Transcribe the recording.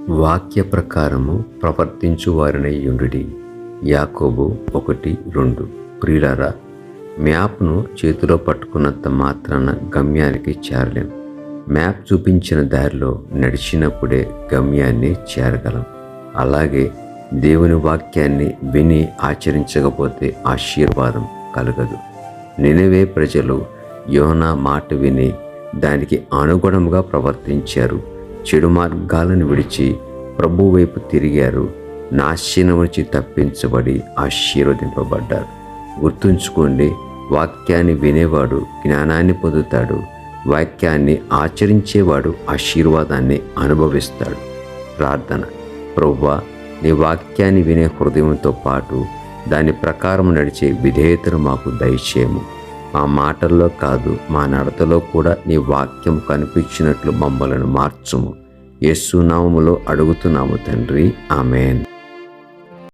వాక్య ప్రకారము ప్రవర్తించు వారినై యుండుడి. యాకోబు 1:2. ప్రియులారా, మ్యాప్ను చేతిలో పట్టుకున్నంత మాత్రాన గమ్యానికి చేరలేం. మ్యాప్ చూపించిన దారిలో నడిచినప్పుడే గమ్యాన్ని చేరగలం. అలాగే దేవుని వాక్యాన్ని విని ఆచరించకపోతే ఆశీర్వాదం కలగదు. నినవే ప్రజలు యోనా మాట విని దానికి అనుగుణంగా ప్రవర్తించారు. చెడు మార్గాలను విడిచి ప్రభు వైపు తిరిగారు. నాశనం నుంచి తప్పించబడి ఆశీర్వదింపబడ్డారు. గుర్తుంచుకోండి, వాక్యాన్ని వినేవాడు జ్ఞానాన్ని పొందుతాడు. వాక్యాన్ని ఆచరించేవాడు ఆశీర్వాదాన్ని అనుభవిస్తాడు. ప్రార్థన. ప్రభువా, నీ వాక్యాన్ని వినే హృదయంతో పాటు దాని ప్రకారం నడిచే విధేయతను మాకు దయచేయము. మా మాటల్లో కాదు, మా నడతలో కూడా నీ వాక్యం కనిపించినట్లు మమ్మలను మార్చుము. యేసు నామములో అడుగుతున్నాము తండ్రి, ఆమేన్.